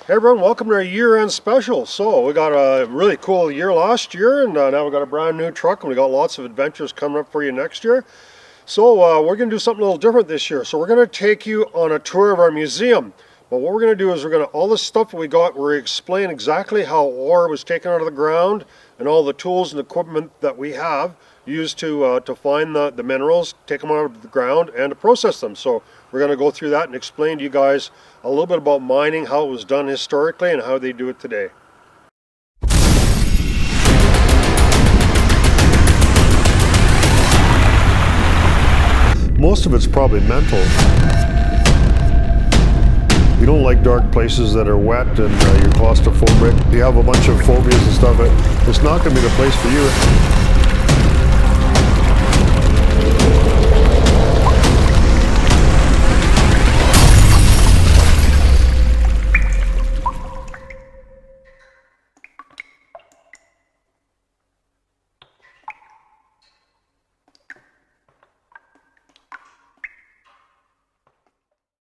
Hey everyone, welcome to our year-end special. So we got a really cool year last year, and now we got a brand new truck, and we got lots of adventures coming up for you next year. So we're going to do something a little different this year. So we're going to take you on a tour of our museum. But what we're going to do is all the stuff we got, we're going to explain exactly how ore was taken out of the ground and all the tools and equipment that we have used to find the minerals, take them out of the ground, and to process them. So we're going to go through that and explain to you guys a little bit about mining, how it was done historically, and how they do it today. Most of it's probably mental. You don't like dark places that are wet and you're claustrophobic. You have a bunch of phobias and stuff. It's not going to be the place for you.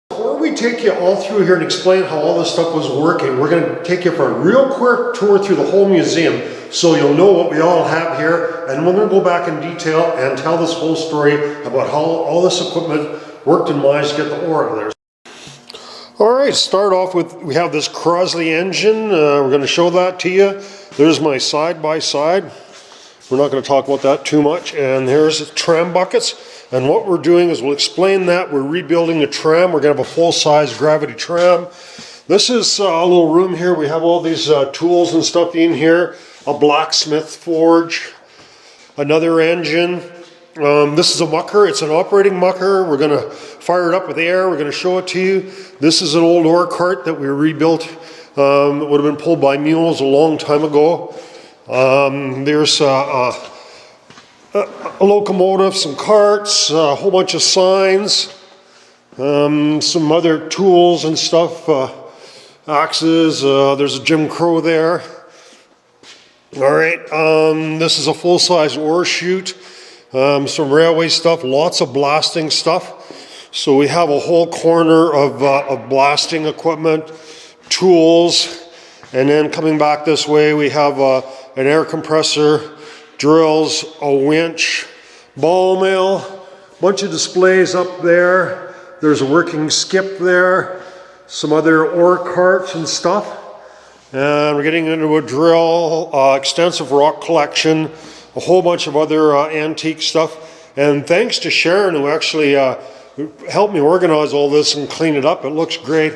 Before we take you all through here and explain how all this stuff was working, we're going to take you for a real quick tour through the whole museum so you'll know what we all have here, and we're going to go back in detail and tell this whole story about how all this equipment worked in mines to get the ore out of there. Alright, start off with, we have this Crosley engine. We're going to show that to you. There's my side-by-side. We're not going to talk about that too much. And here's the tram buckets. And what we're doing is we'll explain that. We're rebuilding the tram. We're going to have a full-size gravity tram. This is a little room here. We have all these tools and stuff in here. A blacksmith forge. Another engine. This is a mucker. It's an operating mucker. We're going to fire it up with air. We're going to show it to you. This is an old ore cart that we rebuilt. It would have been pulled by mules a long time ago. There's a locomotive, some carts, a whole bunch of signs, some other tools and stuff, axes, there's a Jim Crow there. Alright, this is a full-size ore chute, some railway stuff, lots of blasting stuff. So we have a whole corner of blasting equipment, tools, and then coming back this way we have an air compressor, drills, a winch, ball mill, bunch of displays up there. There's a working skip there, some other ore carts and stuff. And we're getting into a drill, extensive rock collection, a whole bunch of other antique stuff. And thanks to Sharon, who actually helped me organize all this and clean it up. It looks great.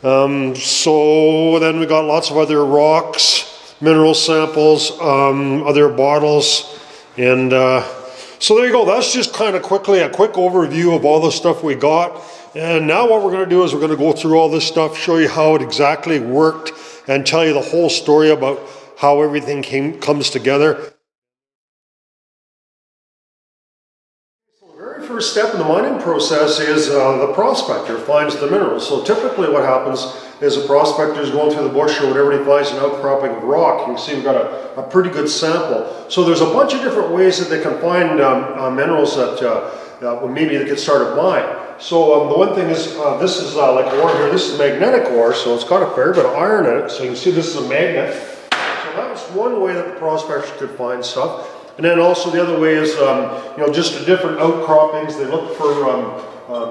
So then we got lots of other rocks, mineral samples, other bottles, and so there you go. That's just kind of quickly a quick overview of all the stuff we got. And now what we're going to do is we're going to go through all this stuff, show you how it exactly worked, and tell you the whole story about how everything comes together. The very first step in the mining process is the prospector finds the minerals. So typically what happens is a prospector is going through the bush or whatever, he finds an outcropping of rock. You can see we've got a pretty good sample. So there's a bunch of different ways that they can find minerals that maybe they could start a mine. So the one thing is, this is like ore here, this is magnetic ore, so it's got a fair bit of iron in it. So you can see this is a magnet. So that was one way that the prospectors could find stuff. And then also the other way is, just the different outcroppings. They look for,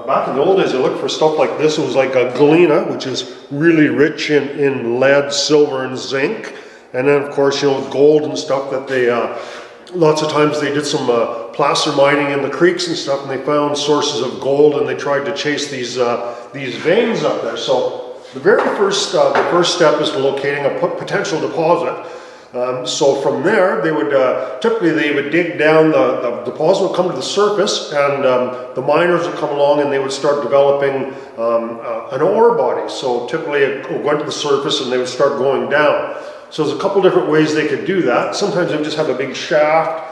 back in the old days, they looked for stuff like this. It was like a galena, which is really rich in lead, silver, and zinc. And then, of course, gold and stuff that they, lots of times they did some placer mining in the creeks and stuff, and they found sources of gold, and they tried to chase these veins up there. So the first step is locating a potential deposit. So from there, they would typically dig down, the deposit would come to the surface, and the miners would come along and they would start developing an ore body. So typically it would go to the surface and they would start going down. So there's a couple different ways they could do that. Sometimes they would just have a big shaft,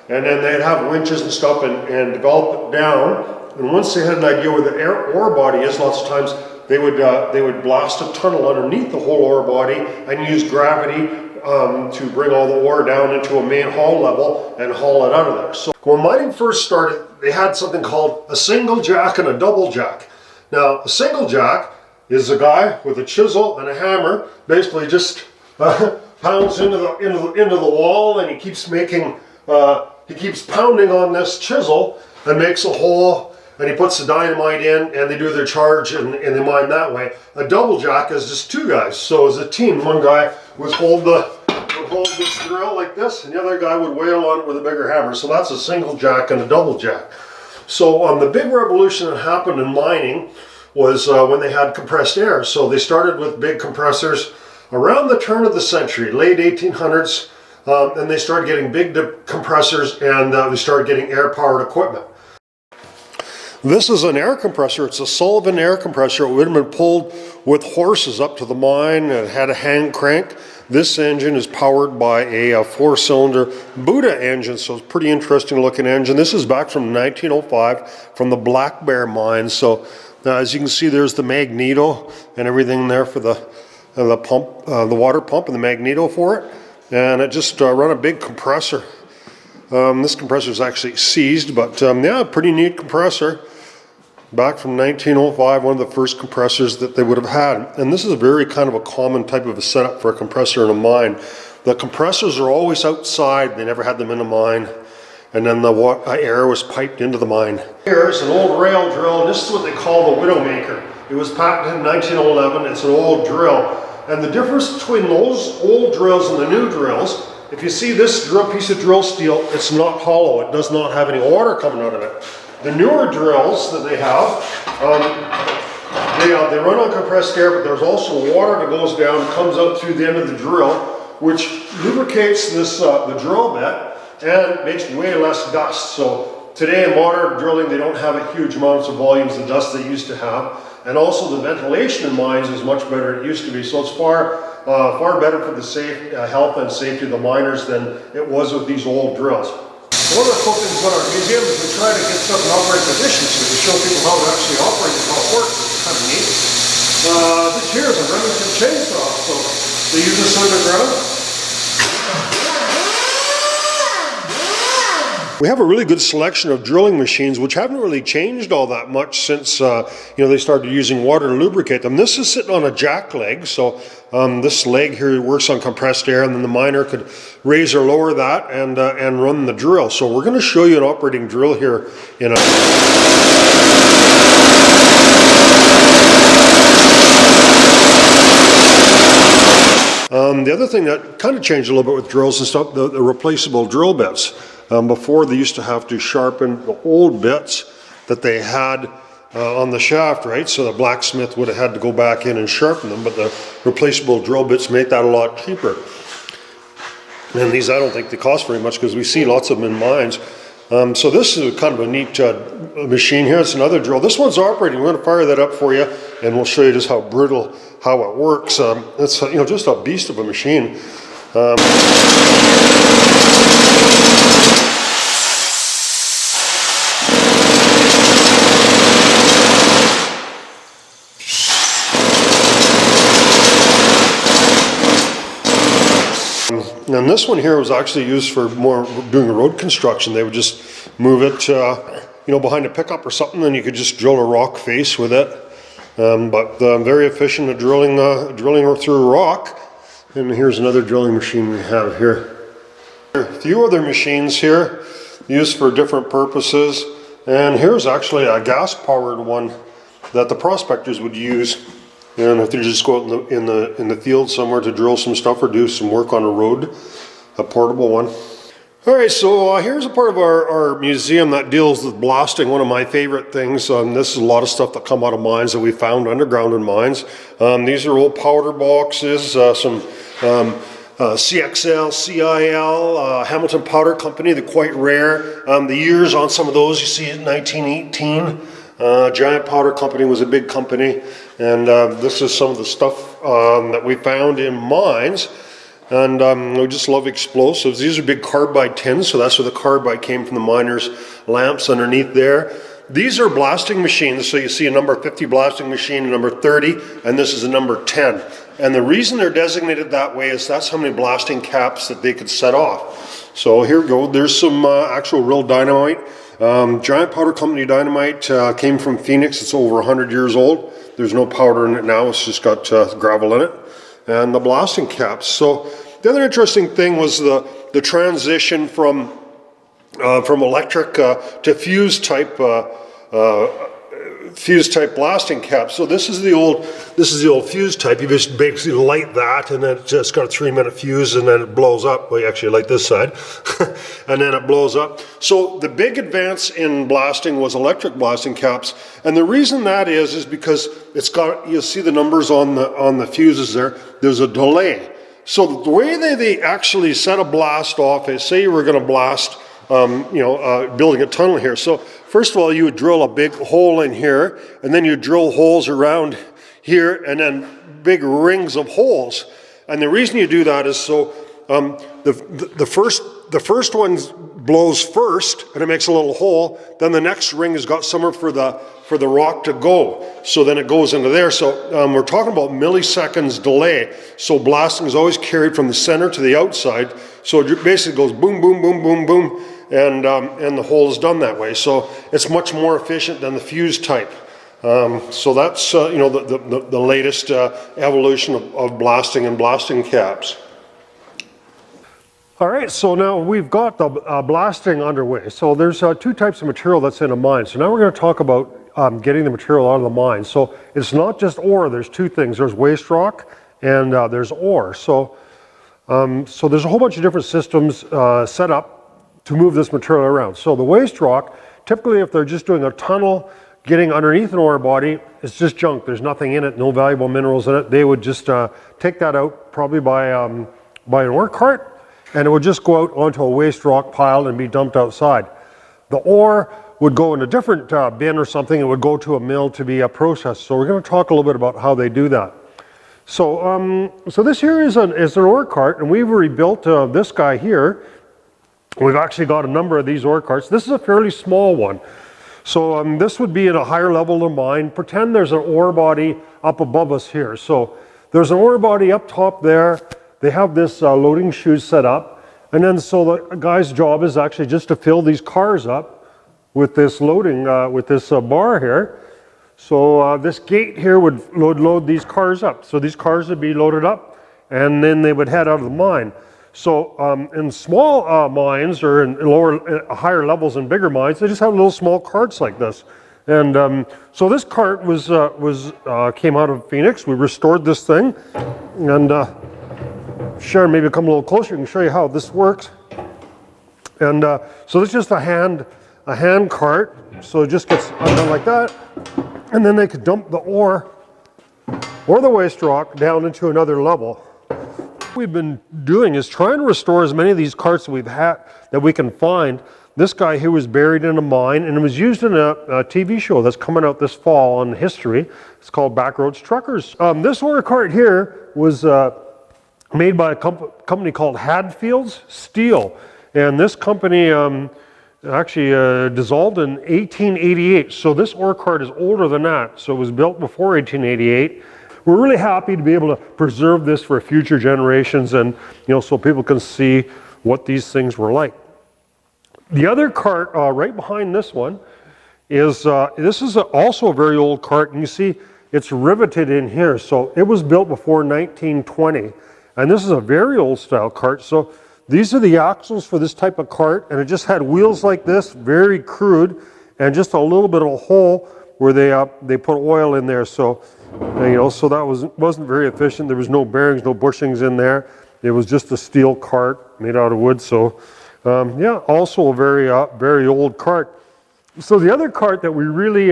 and then they'd have winches and stuff and develop it down. And once they had an idea where the ore body is, lots of times they would blast a tunnel underneath the whole ore body and use gravity to bring all the ore down into a main haul level and haul it out of there. So when mining first started, they had something called a single jack and a double jack. Now, a single jack is a guy with a chisel and a hammer, basically just pounds into the wall, and he keeps pounding on this chisel and makes a hole, and he puts the dynamite in, and they do their charge and they mine that way. A double jack is just two guys. So as a team, one guy would hold this drill like this, and the other guy would wail on it with a bigger hammer. So that's a single jack and a double jack. So the big revolution that happened in mining was when they had compressed air. So they started with big compressors around the turn of the century, late 1800s, and they started getting big compressors, and we started getting air-powered equipment. This is an air compressor. It's a Sullivan air compressor. It would have been pulled with horses up to the mine, and it had a hand crank. This engine is powered by a four-cylinder Buddha engine, so it's a pretty interesting looking engine. This is back from 1905 from the Black Bear mine. So as you can see, there's the magneto and everything there for the pump, the water pump and the magneto for it. And it just run a big compressor. This compressor is actually seized, but yeah, pretty neat compressor. Back from 1905, one of the first compressors that they would have had. And this is a very kind of a common type of a setup for a compressor in a mine. The compressors are always outside. They never had them in a mine. And then the air was piped into the mine. Here's an old rail drill, and this is what they call the Widowmaker. It was patented in 1911. It's an old drill. And the difference between those old drills and the new drills, if you see this piece of drill steel, it's not hollow. It does not have any water coming out of it. The newer drills that they have, they run on compressed air, but there's also water that goes down and comes out through the end of the drill, which lubricates the drill bit and makes way less dust. So today in modern drilling, they don't have a huge amounts of volumes of dust they used to have. And also the ventilation in mines is much better than it used to be. So it's far better for the health and safety of the miners than it was with these old drills. One of the cool things about our museum is we try to get stuff in operating condition so to show people how it actually operates and how it works, which is kind of neat. This here is a Remington chainsaw, so they use this underground. We have a really good selection of drilling machines which haven't really changed all that much since they started using water to lubricate them. This is sitting on a jack leg, so this leg here works on compressed air, and then the miner could raise or lower that and run the drill. So we're going to show you an operating drill here in a... The other thing that kind of changed a little bit with drills and stuff, the replaceable drill bits. Before they used to have to sharpen the old bits that they had on the shaft, right? So the blacksmith would have had to go back in and sharpen them, but the replaceable drill bits make that a lot cheaper. And these, I don't think they cost very much because we see lots of them in mines. So this is kind of a neat machine here. It's another drill. This one's operating. We're going to fire that up for you, and we'll show you just how brutal, how it works. It's just a beast of a machine. And this one here was actually used for more doing road construction. They would just move it, behind a pickup or something, and you could just drill a rock face with it. But very efficient at drilling through rock. And here's another drilling machine we have here. A few other machines here used for different purposes. And here's actually a gas-powered one that the prospectors would use. And if they just go out in the field somewhere to drill some stuff or do some work on a road, a portable one. All right, so here's a part of our museum that deals with blasting, one of my favorite things. This is a lot of stuff that come out of mines that we found underground in mines. These are old powder boxes, some CXL, CIL, Hamilton Powder Company. They're quite rare. The years on some of those, you see in 1918. Giant Powder Company was a big company, and this is some of the stuff that we found in mines. And we just love explosives. These are big carbide tins, so that's where the carbide came from, the miners' lamps underneath there. These are blasting machines, so you see a number 50 blasting machine, a number 30, and this is a number 10. And the reason they're designated that way is that's how many blasting caps that they could set off. So here we go. There's some actual real dynamite Giant Powder Company dynamite came from Phoenix. It's over 100 years old. There's no powder in it now. It's just got gravel in it. And the blasting caps. So the other interesting thing was the transition from electric to fuse type blasting cap. So this is the old fuse type. You just basically light that, and then it's just got a 3-minute fuse, and then it blows up. Well, you actually light this side, and then it blows up. So the big advance in blasting was electric blasting caps, and the reason that is because it's got, you'll see the numbers on the fuses there. There's a delay. So the way they actually set a blast off is, say you were going to blast, building a tunnel here. So first of all, you would drill a big hole in here, and then you drill holes around here, and then big rings of holes. And the reason you do that is so the first one blows first, and it makes a little hole. Then the next ring has got somewhere for the rock to go. So then it goes into there. So we're talking about milliseconds delay. So blasting is always carried from the center to the outside. So it basically goes boom, boom, boom, boom, boom, and the hole is done that way. So it's much more efficient than the fuse type. So that's the latest evolution of blasting and blasting caps. All right, so now we've got the blasting underway. So there's two types of material that's in a mine. So now we're going to talk about getting the material out of the mine. So it's not just ore. There's two things. There's waste rock and there's ore. So there's a whole bunch of different systems set up to move this material around. So the waste rock, typically if they're just doing a tunnel, getting underneath an ore body, it's just junk. There's nothing in it, no valuable minerals in it. They would just take that out probably by an ore cart, and it would just go out onto a waste rock pile and be dumped outside. The ore would go in a different bin or something. It would go to a mill to be processed. So we're going to talk a little bit about how they do that. So this here is an ore cart, and we've rebuilt this guy here. We've actually got a number of these ore carts. This is a fairly small one. So this would be at a higher level of the mine. Pretend there's an ore body up above us here. So there's an ore body up top there. They have this loading chute set up. And then so the guy's job is actually just to fill these cars up with this loading, with this bar here. So this gate here would load these cars up. So these cars would be loaded up, and then they would head out of the mine. So in small mines, or in higher levels and bigger mines, they just have little small carts like this. And so this cart came out of Phoenix. We restored this thing, and Sharon, maybe come a little closer. I can show you how this works. And so this is just a hand cart. So it just gets undone like that, and then they could dump the ore or the waste rock down into another level. What we've been doing is trying to restore as many of these carts that we can find. This guy here was buried in a mine, and it was used in a TV show that's coming out this fall on history. It's called Backroads Truckers. This ore cart here was made by a company called Hadfield's Steel, and this company actually dissolved in 1888. So this ore cart is older than that. So it was built before 1888. We're really happy to be able to preserve this for future generations, and so people can see what these things were like. The other cart right behind this one is also a very old cart, and you see it's riveted in here. So it was built before 1920, and this is a very old style cart. So these are the axles for this type of cart, and it just had wheels like this, very crude, and just a little bit of a hole where they put oil in there. So so that wasn't very efficient. There was no bearings, no bushings in there. It was just a steel cart made out of wood. So also a very old cart. So the other cart that we really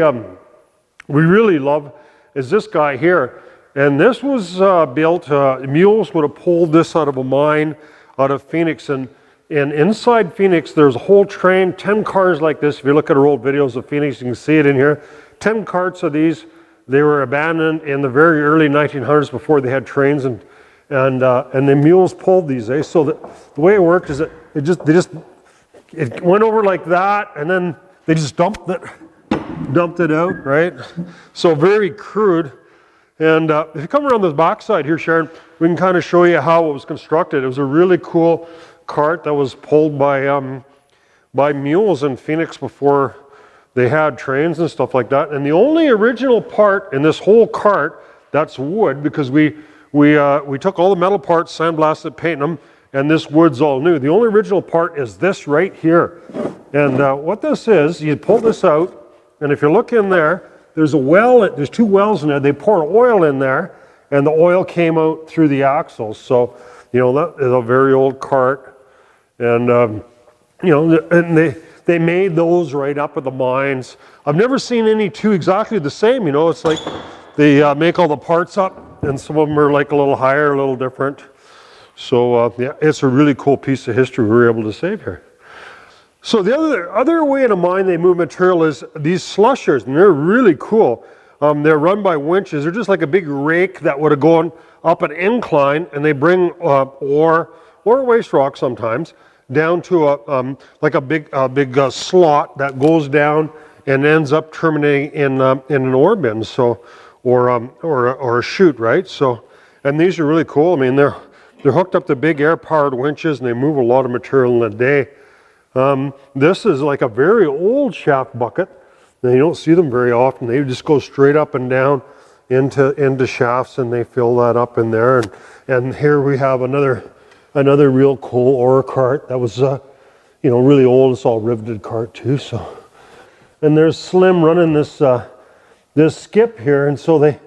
love is this guy here, and this was built. Mules would have pulled this out of a mine out of Phoenix, and inside Phoenix there's a whole train, 10 cars like this. If you look at our old videos of Phoenix, you can see it in here. 10 carts of these. They were abandoned in the very early 1900s before they had trains, and the mules pulled these. So the way it worked is that it went over like that, and then they just dumped it out, right? So very crude. And if you come around the back side here, Sharon, we can kind of show you how it was constructed. It was a really cool cart that was pulled by by mules in Phoenix before they had trains and stuff like that. And the only original part in this whole cart that's wood, because we took all the metal parts, sandblasted, painted them, and this wood's all new. The only original part is this right here. And what this is, you pull this out, and if you look in there, there's a well, there's two wells in there. They poured oil in there, and the oil came out through the axles. So, you know, that is a very old cart. And, you know, and they made those right up at the mines. I've never seen any two exactly the same, you know. It's like they make all the parts up, and some of them are like a little higher, a little different. So, yeah, it's a really cool piece of history we were able to save here. So the other way in a mine they move material is these slushers, and they're really cool. They're run by winches. They're just like a big rake that would have gone up an incline, and they bring ore or waste rock sometimes down to like a big slot that goes down and ends up terminating in an ore bin, so or a chute, right? So, and these are really cool. I mean, they're hooked up to big air-powered winches, and they move a lot of material in a day. This is like a very old shaft bucket. Now, you don't see them very often. They just go straight up and down into shafts, and they fill that up in there. And here we have another real cool ore cart that was you know, really old. It's all riveted cart too. So, and there's Slim running this skip here, and so they,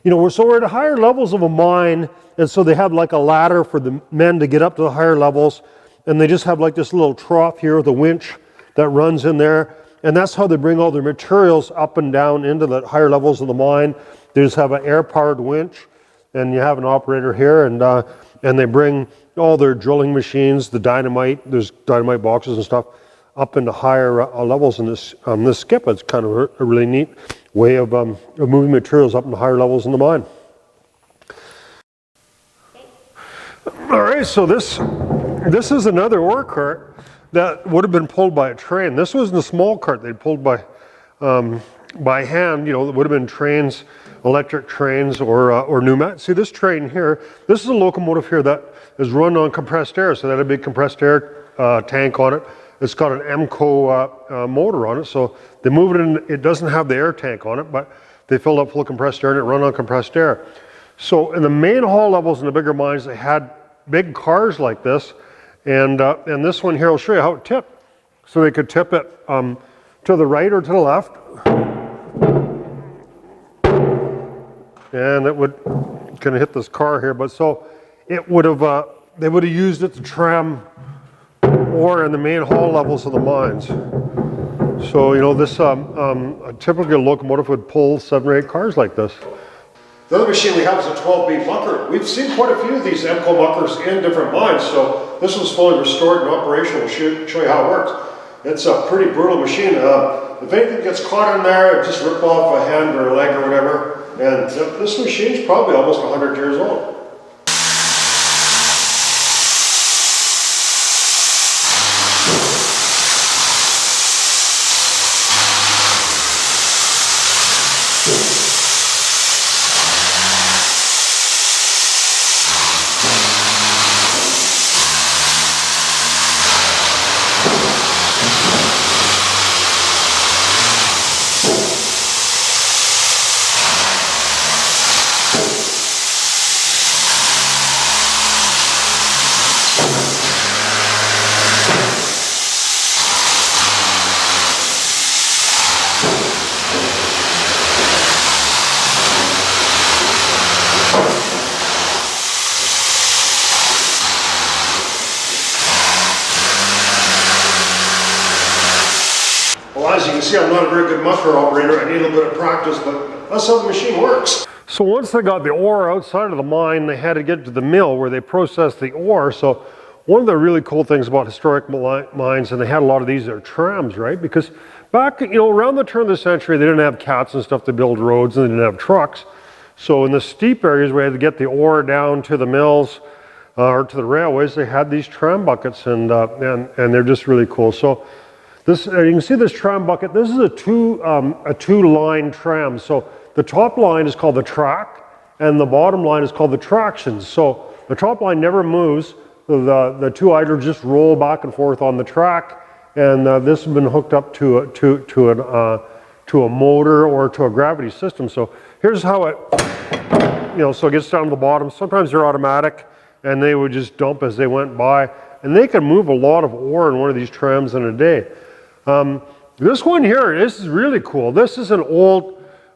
you know, we're at higher levels of a mine, and so they have like a ladder for the men to get up to the higher levels. And they just have like this little trough here with a winch that runs in there. And that's how they bring all their materials up and down into the higher levels of the mine. They just have an air-powered winch, and you have an operator here, and they bring all their drilling machines, the dynamite, there's dynamite boxes and stuff, up into higher levels in this skip. It's kind of a really neat way of moving materials up into higher levels in the mine. All right, so this is another ore cart that would have been pulled by a train. This wasn't a small cart they pulled by hand. You know, it would have been trains, electric trains, or pneumatic. See this train here, this is a locomotive here that is run on compressed air. So that had a big compressed air tank on it. It's got an EMCO motor on it. So they move it in, it doesn't have the air tank on it, but they filled up full of compressed air and it run on compressed air. So in the main haul levels in the bigger mines, they had big cars like this, and this one here will show you how it tipped. So they could tip it to the right or to the left, and it would kind of hit this car here. But so it would have they would have used it to tram ore in the main haul levels of the mines. So you know, this a typical locomotive would pull 7 or 8 cars like this. The other machine we have is a 12-beat mucker. We've seen quite a few of these EMCO muckers in different mines, so this one's fully restored and operational. We'll show you how it works. It's a pretty brutal machine. If anything gets caught in there, just rip off a hand or a leg or whatever. And this machine's probably almost 100 years old. As you can see, I'm not a very good mucker operator. I need a little bit of practice, but that's how the machine works. So once they got the ore outside of the mine, they had to get to the mill where they processed the ore. So one of the really cool things about historic mines, and they had a lot of these, are trams, right? Because back, you know, around the turn of the century, they didn't have cats and stuff to build roads, and they didn't have trucks. So in the steep areas where they had to get the ore down to the mills or to the railways, they had these tram buckets, and they're just really cool. So this, you can see this tram bucket. This is a two-line tram. So the top line is called the track, and the bottom line is called the tractions. So the top line never moves. The two idlers just roll back and forth on the track, and this has been hooked up to a motor or to a gravity system. So here's how it, so it gets down to the bottom. Sometimes they're automatic, and they would just dump as they went by, and they can move a lot of ore in one of these trams in a day. This one here, this is really cool. This is a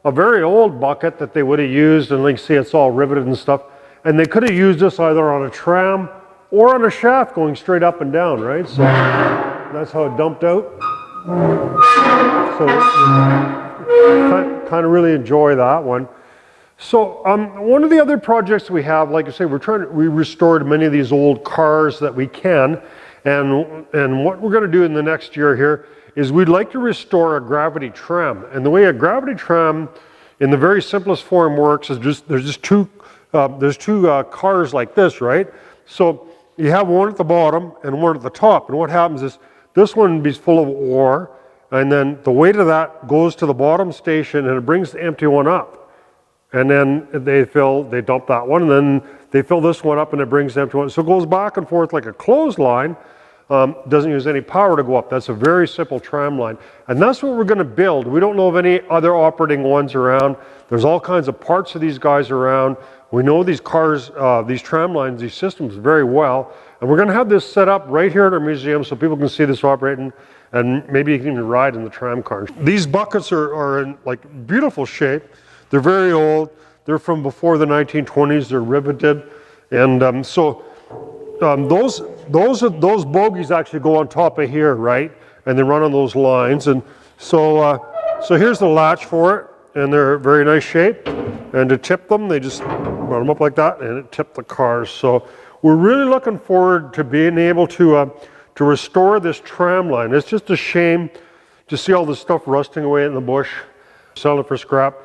very old bucket that they would have used, and like you see, it's all riveted and stuff. And they could have used this either on a tram or on a shaft going straight up and down, right? So that's how it dumped out. So kind of really enjoy that one. So one of the other projects we have, like I say, we restored many of these old cars that we can, and what we're going to do in the next year here is we'd like to restore a gravity tram. And the way a gravity tram, in the very simplest form, works is there's two cars like this, right? So you have one at the bottom and one at the top, and what happens is this one is full of ore, and then the weight of that goes to the bottom station, and it brings the empty one up. And then they dump that one, and then they fill this one up, and it brings the empty one. So it goes back and forth like a clothesline. Doesn't use any power to go up. That's a very simple tram line. And that's what we're going to build. We don't know of any other operating ones around. There's all kinds of parts of these guys around. We know these cars, these tram lines, these systems very well. And we're going to have this set up right here at our museum so people can see this operating, and maybe you can even ride in the tram cars. These buckets are in like beautiful shape. They're very old. They're from before the 1920s. They're riveted. And those bogies actually go on top of here, right? And they run on those lines. And so here's the latch for it, and they're very nice shape. And to tip them, they just run them up like that, and it tipped the cars. So we're really looking forward to being able to restore this tram line. It's just a shame to see all this stuff rusting away in the bush, selling it for scrap.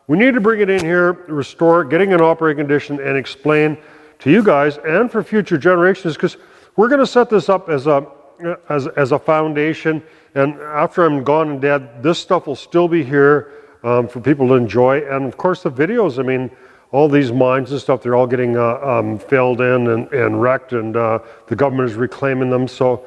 We need to bring it in here, restore it, getting in operating condition, and explain to you guys and for future generations, because we're going to set this up as a foundation, and after I'm gone and dead, this stuff will still be here for people to enjoy. And of course the videos, I mean, all these mines and stuff, they're all getting filled in and wrecked, and the government is reclaiming them. So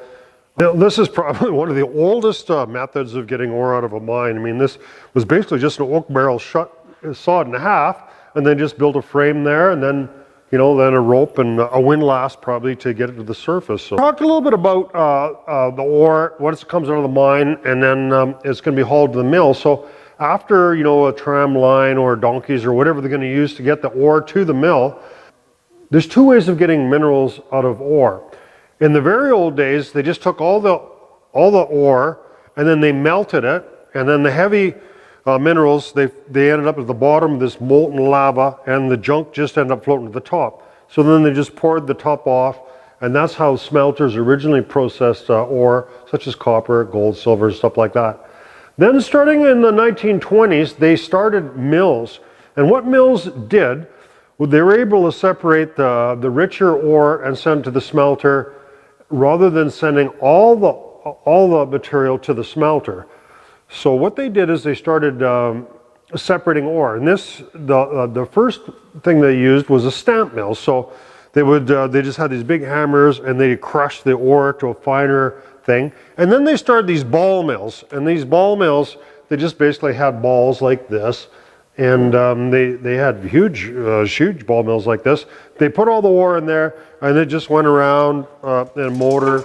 this is probably one of the oldest methods of getting ore out of a mine. I mean, this was basically just an oak barrel sawed in half, and then just built a frame there, and then then a rope and a windlass probably to get it to the surface. So talked a little bit about the ore, what comes out of the mine, and then it's going to be hauled to the mill. So after a tram line or donkeys or whatever they're going to use to get the ore to the mill, there's two ways of getting minerals out of ore. In the very old days, they just took all the ore and then they melted it, and then the heavy minerals, they ended up at the bottom of this molten lava, and the junk just ended up floating to the top. So then they just poured the top off, and that's how smelters originally processed ore, such as copper, gold, silver, stuff like that. Then starting in the 1920s, they started mills. And what mills did, they were able to separate the richer ore and send it to the smelter, rather than sending all the material to the smelter. So what they did is they started separating ore, and the first thing they used was a stamp mill. So they just had these big hammers, and they crushed the ore to a finer thing. And then they started these ball mills, and these ball mills, they just basically had balls like this, and they had huge ball mills like this. They put all the ore in there, and it just went around in a motor.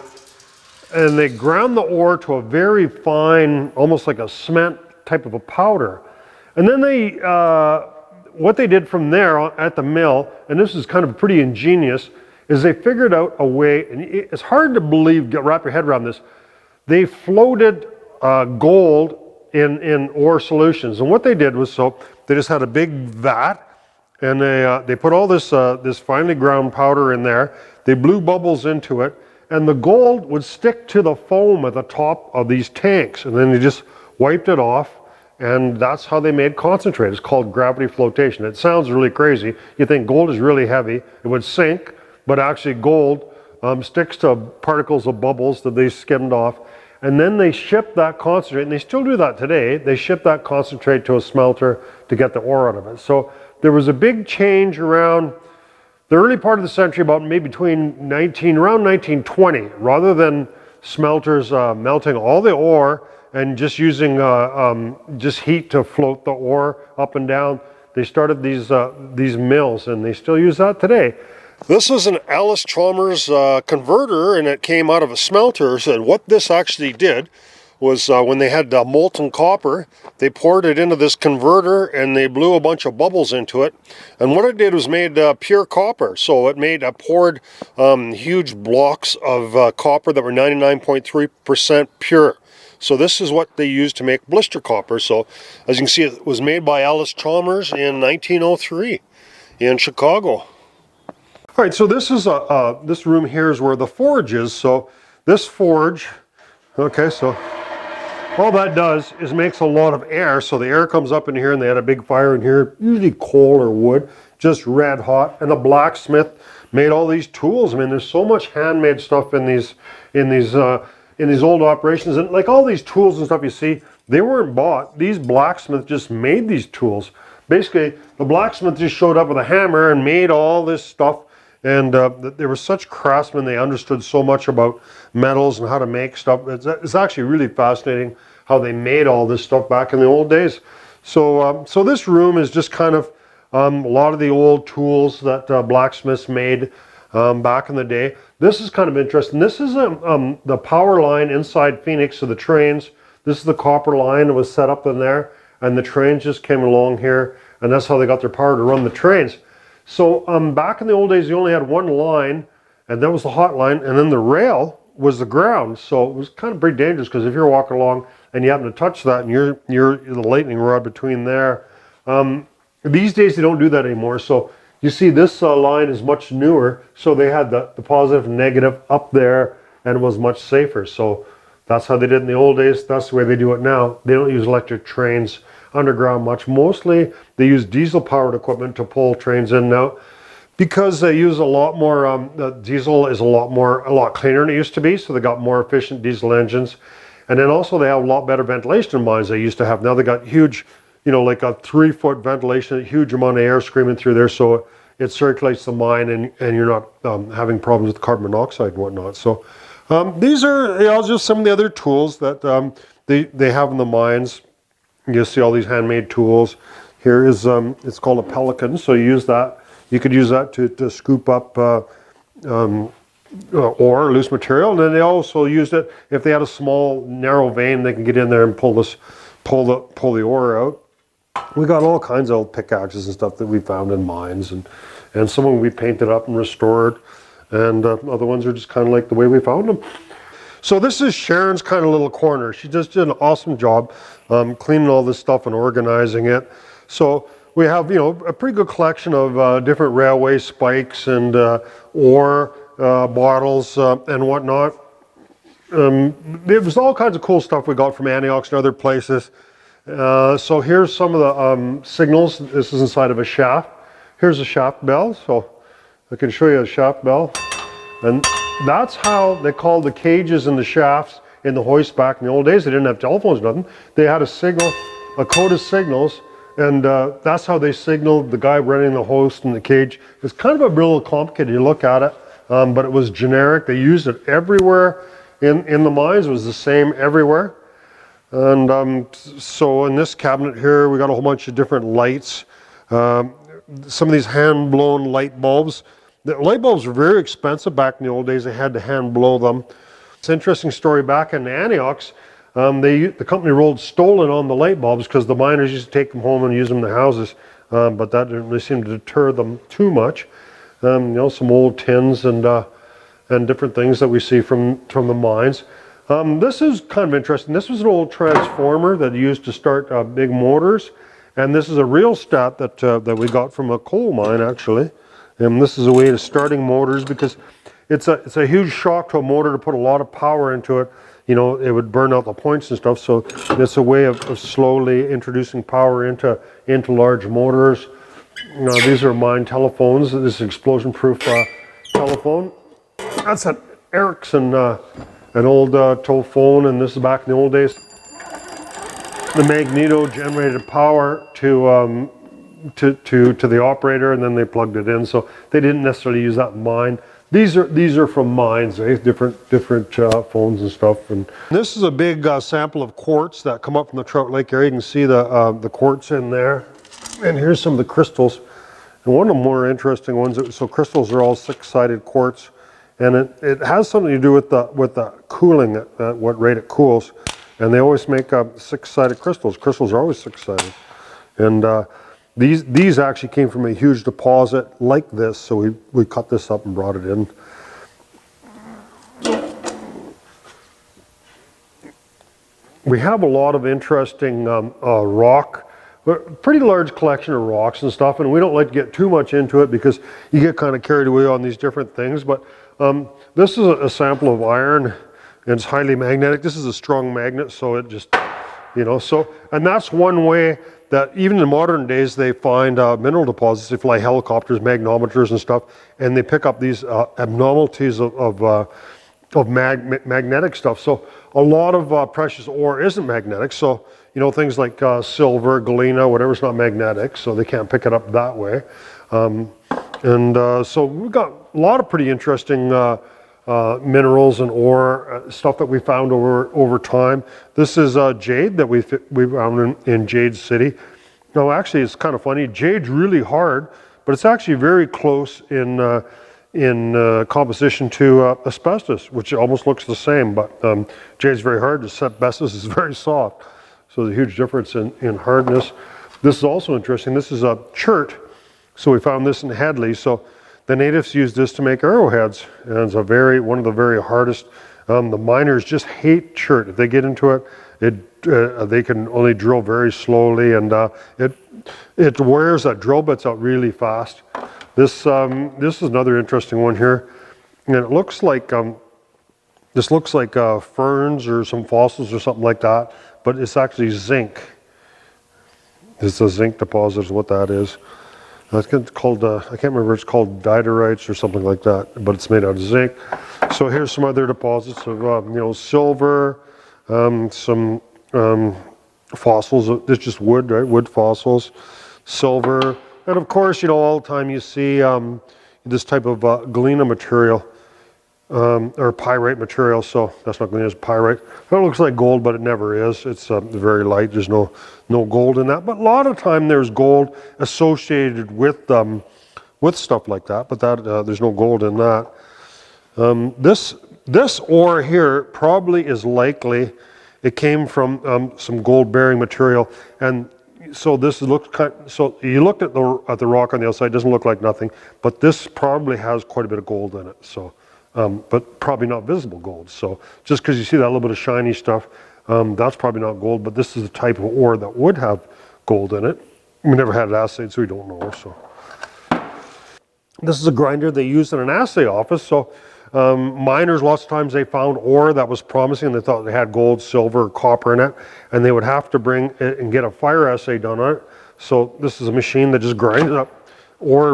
And they ground the ore to a very fine, almost like a cement type of a powder. And then what they did from there at the mill, and this is kind of pretty ingenious, is they figured out a way, and it's hard to believe, wrap your head around this. They floated gold in ore solutions. And what they did was, so they just had a big vat, and they put all this finely ground powder in there. They blew bubbles into it, and the gold would stick to the foam at the top of these tanks, and then they just wiped it off, and that's how they made concentrate. It's called gravity flotation. It sounds really crazy. You think gold is really heavy, it would sink, but actually gold sticks to particles of bubbles that they skimmed off, and then they ship that concentrate, and they still do that today. They ship that concentrate to a smelter to get the ore out of it. So there was a big change around the early part of the century, about maybe around 1920, rather than smelters melting all the ore and just using just heat to float the ore up and down. They started these mills, and they still use that today. This is an Allis-Chalmers converter, and it came out of a smelter. So what this actually did was when they had molten copper, they poured it into this converter and they blew a bunch of bubbles into it. And what it did was made pure copper. So it poured huge blocks of copper that were 99.3% pure. So this is what they used to make blister copper. So as you can see, it was made by Allis-Chalmers in 1903 in Chicago. All right, so this is this room here is where the forge is. So this forge, okay, so all that does is makes a lot of air. So the air comes up in here, and they had a big fire in here, usually coal or wood, just red hot. And the blacksmith made all these tools. I mean, there's so much handmade stuff in these old operations, and like all these tools and stuff you see, they weren't bought. These blacksmiths just made these tools. Basically, the blacksmith just showed up with a hammer and made all this stuff. And they were such craftsmen. They understood so much about metals and how to make stuff. It's actually really fascinating how they made all this stuff back in the old days. So this room is just kind of a lot of the old tools that blacksmiths made back in the day. This is kind of interesting. This is the power line inside Phoenix of the trains. This is the copper line that was set up in there, and the trains just came along here, and that's how they got their power to run the trains. So back in the old days, you only had one line, and that was the hot line, and then the rail was the ground. So it was kind of pretty dangerous, because if you're walking along and you happen to touch that, and you're the lightning rod between there. These days they don't do that anymore. So you see this line is much newer, so they had the positive and negative up there, and it was much safer. So that's how they did in the old days. That's the way they do it now. They don't use electric trains underground much. Mostly they use diesel powered equipment to pull trains in now, because they use a lot more the diesel is a lot cleaner than it used to be, so they got more efficient diesel engines. And then also they have a lot better ventilation in mines they used to have. Now they got huge, like a 3-foot ventilation, a huge amount of air screaming through there, so it circulates the mine, and you're not having problems with carbon monoxide and whatnot. So these are just some of the other tools that they have in the mines. You see all these handmade tools. Here is it's called a pelican. So you use that. You could use that to scoop up ore, loose material. And then they also used it if they had a small narrow vein. They can get in there and pull the ore out. We got all kinds of old pickaxes and stuff that we found in mines, and some of them we painted up and restored, and other ones are just kind of like the way we found them. So this is Sharon's kind of little corner. She just did an awesome job cleaning all this stuff and organizing it. So we have, a pretty good collection of different railway spikes and ore bottles and whatnot. There was all kinds of cool stuff we got from Antioch and other places. So here's some of the signals. This is inside of a shaft. Here's a shaft bell. So I can show you a shaft bell. And that's how they called the cages and the shafts in the hoist back in the old days. They didn't have telephones or nothing. They had a code of signals, and that's how they signaled the guy running the hoist and the cage. It's kind of a little complicated. You look at it, but it was generic. They used it everywhere in the mines. It was the same everywhere. And so in this cabinet here, we got a whole bunch of different lights. Some of these hand-blown light bulbs. The light bulbs were very expensive back in the old days. They had to hand blow them. It's an interesting story. Back in Antioch, the company rolled stolen on the light bulbs because the miners used to take them home and use them in their houses. But that didn't really seem to deter them too much. Some old tins and different things that we see from the mines. This is kind of interesting. This was an old transformer that used to start big motors. And this is a rheostat that we got from a coal mine, actually. And this is a way of starting motors, because it's a huge shock to a motor to put a lot of power into it. It would burn out the points and stuff. So it's a way of slowly introducing power into large motors. These are mine telephones. This is an explosion-proof telephone. That's an Ericsson, an old telephone, and this is back in the old days. The magneto generated power to the operator, and then they plugged it in. So they didn't necessarily use that in mine. These are from mines, different phones and stuff. And this is a big sample of quartz that come up from the Trout Lake area. You can see the quartz in there. And here's some of the crystals. And one of the more interesting ones, so crystals are all six-sided quartz. And it has something to do with the cooling, at what rate it cools. And they always make six-sided crystals. Crystals are always six-sided. And these actually came from a huge deposit like this, so we cut this up and brought it in. We have a lot of interesting rock, pretty large collection of rocks and stuff, and we don't like to get too much into it because you get kind of carried away on these different things. But this is a sample of iron, and it's highly magnetic. This is a strong magnet, so it just, and that's one way that even in modern days they find mineral deposits. They fly helicopters, magnometers and stuff, and they pick up these abnormalities of magnetic stuff. So a lot of precious ore isn't magnetic. So, things like silver, galena, whatever's not magnetic, so they can't pick it up that way. So we've got a lot of pretty interesting minerals and ore, stuff that we found over time. This is jade that we found in Jade City. No, actually, it's kind of funny. Jade's really hard, but it's actually very close in composition to asbestos, which almost looks the same. But jade's very hard. Asbestos is very soft. So there's a huge difference in hardness. This is also interesting. This is a chert. So we found this in Headley. So the natives use this to make arrowheads, and it's one of the very hardest. The miners just hate chert. If they get into it, they can only drill very slowly, and it wears that drill bits out really fast. This is another interesting one here, and it looks like this looks like ferns or some fossils or something like that, but it's actually zinc. It's a zinc deposit is what that is. It's called, I can't remember, it's called diderites or something like that, but it's made out of zinc. So here's some other deposits of, silver, some fossils. It's just wood, right? Wood fossils, silver. And of course, all the time you see this type of galena material, or pyrite material. So that's not galena, it's pyrite. It looks like gold, but it never is. It's very light. There's no gold in that. But a lot of time there's gold associated with stuff like that. But there's no gold in that. This ore here probably is likely it came from some gold-bearing material, and so this looks so you looked at the rock on the outside, it doesn't look like nothing, but this probably has quite a bit of gold in it. So, but probably not visible gold. So just because you see that little bit of shiny stuff, that's probably not gold. But this is the type of ore that would have gold in it. We never had it assayed, so we don't know. So this is a grinder they used in an assay office. So miners, lots of times they found ore that was promising. They thought they had gold, silver, copper in it, and they would have to bring it and get a fire assay done on it. So this is a machine that just grinds up ore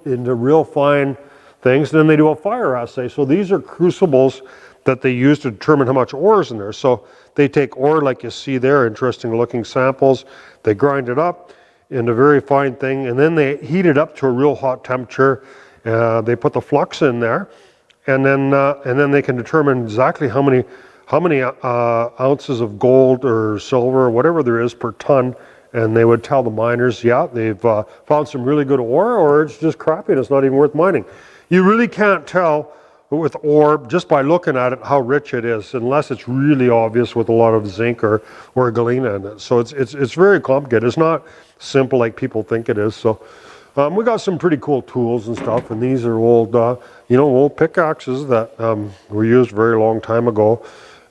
into real fine things. Then they do a fire assay. So these are crucibles that they use to determine how much ore is in there. So they take ore like you see there, interesting looking samples. They grind it up into a very fine thing, and then they heat it up to a real hot temperature. They put the flux in there. And then they can determine exactly how many ounces of gold or silver or whatever there is per ton, and they would tell the miners, yeah, they've found some really good ore, or it's just crappy and it's not even worth mining. You really can't tell with ore just by looking at it how rich it is, unless it's really obvious with a lot of zinc or galena in it. So it's very complicated. It's not simple like people think it is. So. We got some pretty cool tools and stuff, and these are old, old pickaxes that were used a very long time ago.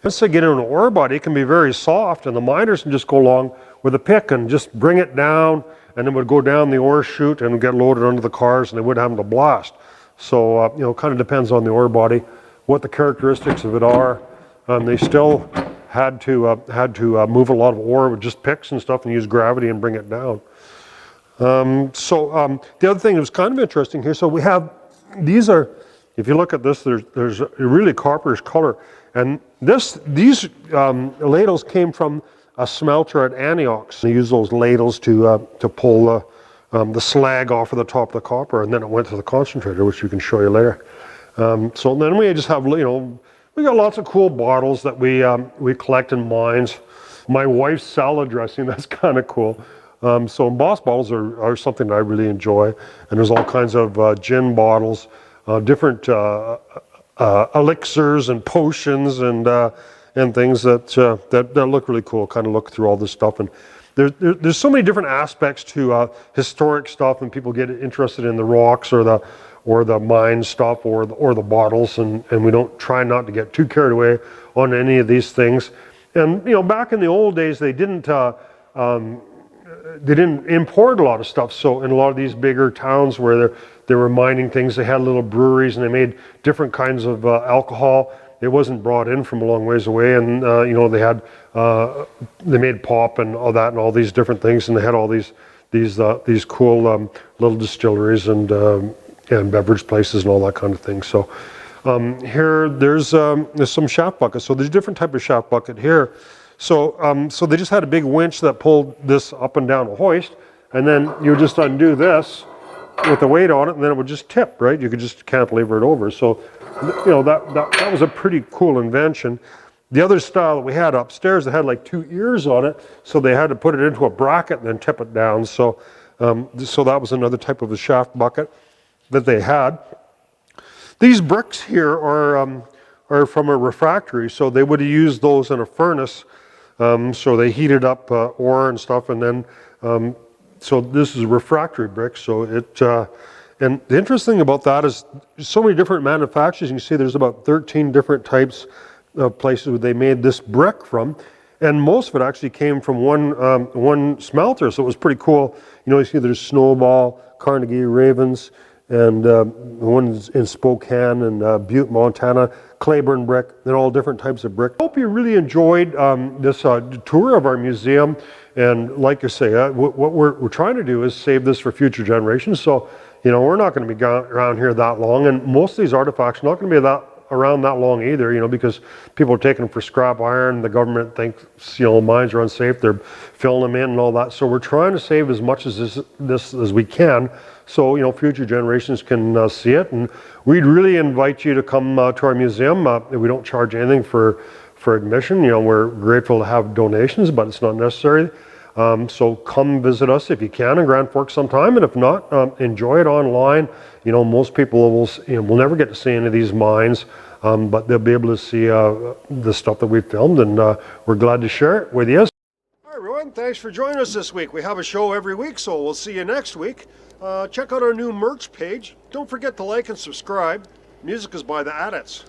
Once they get in an ore body, it can be very soft, and the miners can just go along with a pick and just bring it down, and it would go down the ore chute and get loaded onto the cars, and they wouldn't have them to blast. So, kind of depends on the ore body, what the characteristics of it are. They still had to move a lot of ore with just picks and stuff and use gravity and bring it down. The other thing that was kind of interesting here, so we have, these are, if you look at this, there's a really copperish color, and these ladles came from a smelter at Antioch. They used those ladles to pull the slag off of the top of the copper, and then it went to the concentrator, which we can show you later. So then we just have, we got lots of cool bottles that we collect in mines. My wife's salad dressing, that's kind of cool. So embossed bottles are something that I really enjoy. And there's all kinds of gin bottles, different elixirs and potions and things that look really cool. Kind of look through all this stuff, and there's so many different aspects to historic stuff, and people get interested in the rocks or the mine stuff or the bottles, and we don't try not to get too carried away on any of these things. And back in the old days, they didn't import a lot of stuff. So in a lot of these bigger towns where they were mining things, they had little breweries and they made different kinds of alcohol. It wasn't brought in from a long ways away, and they made pop and all that and all these different things, and they had all these cool little distilleries and beverage places and all that kind of thing. So here there's some shaft buckets. So there's a different type of shaft bucket here. So they just had a big winch that pulled this up and down a hoist, and then you just undo this with the weight on it, and then it would just tip, right? You could just cantilever it over. So that was a pretty cool invention. The other style that we had upstairs, they had like 2 ears on it, so they had to put it into a bracket and then tip it down. So that was another type of a shaft bucket that they had. These bricks here are from a refractory, so they would have used those in a furnace. So they heated up ore and stuff, and then so this is a refractory brick. So and the interesting about that is so many different manufacturers. You can see there's about 13 different types of places where they made this brick from, and most of it actually came from one smelter. So it was pretty cool. You see there's Snowball, Carnegie, Ravens, and one's in Spokane and Butte, Montana, Claiborne brick, and all different types of brick. I hope you really enjoyed this tour of our museum. And like I say, what we're trying to do is save this for future generations. So, we're not going to be around here that long, and most of these artifacts are not going to be around that long either, because people are taking them for scrap iron. The government thinks, mines are unsafe. They're filling them in and all that. So we're trying to save as much as this as we can, so future generations can see it. And we'd really invite you to come to our museum. We don't charge anything for admission. We're grateful to have donations, but it's not necessary. So come visit us if you can in Grand Forks sometime, and if not, enjoy it online. Most people will never get to see any of these mines, but they'll be able to see the stuff that we filmed, and we're glad to share it with you. Hi everyone, thanks for joining us this week. We have a show every week, so we'll see you next week. Check out our new merch page. Don't forget to like and subscribe. Music is by the Adits.